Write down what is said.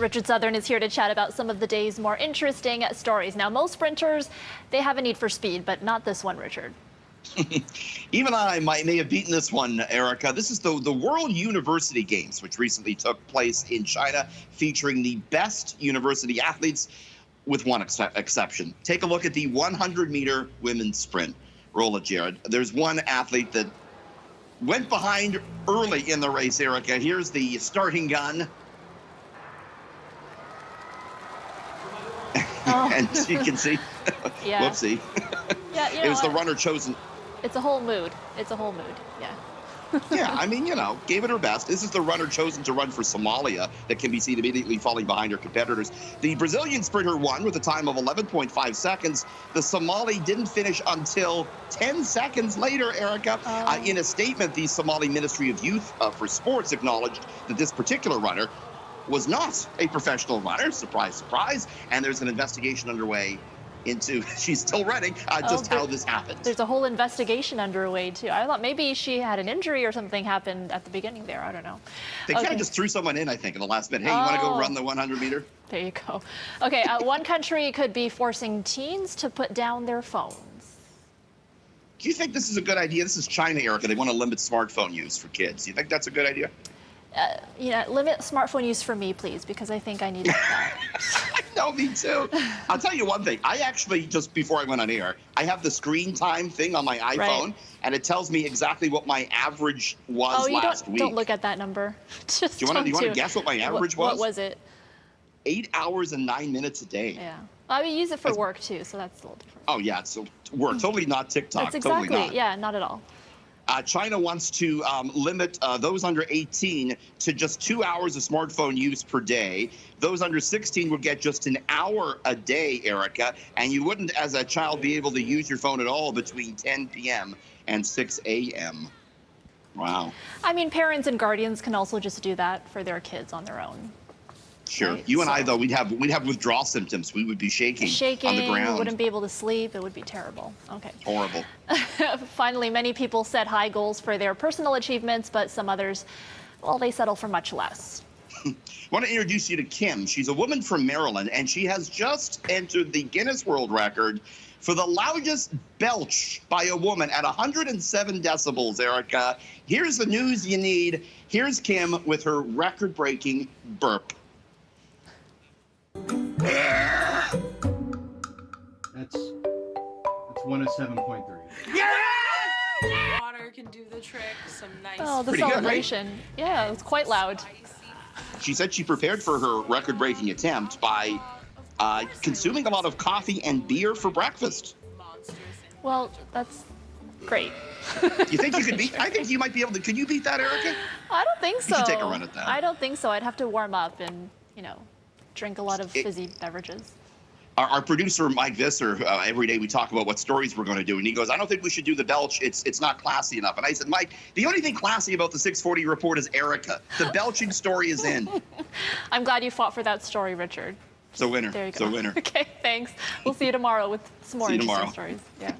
Richard Southern is here to chat about some of the day's more interesting stories. Now, most sprinters, they have a need for speed, but not this one, Richard. Even I may have beaten this one, Erica. This is the World University Games, which recently took place in China, featuring the best university athletes, with one exception. Take a look at the 100-meter women's sprint. Roll it, Jared. There's one athlete that went behind early in the race, Erica. Here's the starting gun. Oh. And you can see, Yeah. whoopsie. Yeah, It was the runner chosen. It's a whole mood. It's a whole mood, yeah. Yeah, I mean, gave it her best. This is the runner chosen to run for Somalia that can be seen immediately falling behind her competitors. The Brazilian sprinter won with a time of 11.5 seconds. The Somali didn't finish until 10 seconds later, Erica. In a statement, the Somali Ministry of Youth for Sports acknowledged that this particular runner was not a professional runner. Surprise, surprise. And there's an investigation underway into, she's still running, just how this happened. There's a whole investigation underway, too. I thought maybe she had an injury or something happened at the beginning there. I don't know. They kind of just threw someone in, I think, in the last minute. Hey, you want to go run the 100-meter? There you go. Okay, one country could be forcing teens to put down their phones. Do you think this is a good idea? This is China, Erica. They want to limit smartphone use for kids. Do you think that's a good idea? Limit smartphone use for me, please, because I think I need that. No, me too. I'll tell you one thing. I actually, just before I went on air, I have the screen time thing on my iPhone, and it tells me exactly what my average was last week. Don't look at that number. Just do you want to guess what my average was? What was it? 8 hours and 9 minutes a day. Yeah. I use it for work, too, so that's a little different. Oh, yeah, it's work. Totally not TikTok. That's exactly, totally not. Yeah, not at all. China wants to limit those under 18 to just 2 hours of smartphone use per day. Those under 16 would get just an hour a day, Erica, and you wouldn't, as a child, be able to use your phone at all between 10 p.m. and 6 a.m. Wow. I mean, parents and guardians can also just do that for their kids on their own. Sure. Right, you and I, though, we'd have withdrawal symptoms. We would be shaking on the ground. We wouldn't be able to sleep. It would be terrible. Okay. Horrible. Finally, many people set high goals for their personal achievements, but some others, well, they settle for much less. I want to introduce you to Kim. She's a woman from Maryland, and she has just entered the Guinness World Record for the loudest belch by a woman at 107 decibels, Erica. Here's the news you need. Here's Kim with her record-breaking burp. That's 107.3. Yes! Water can do the trick. Some nice. Oh, the Pretty good, celebration. right? Yeah, it was quite loud. She said she prepared for her record-breaking attempt by consuming a lot of coffee and beer for breakfast. Well, that's great. You think you could beat? I think you might be able to. Could you beat that, Erica? I don't think so. You should take a run at that. I don't think so. I'd have to warm up and, drink a lot of fizzy beverages. Our producer, Mike Visser, every day we talk about what stories we're going to do, and he goes, I don't think we should do the belch. It's not classy enough. And I said, Mike, the only thing classy about the 640 report is Erica. The belching story is in. I'm glad you fought for that story, Richard. It's a winner. There you It's go. a winner. Okay, thanks. We'll see you tomorrow with some more interesting stories. Yeah.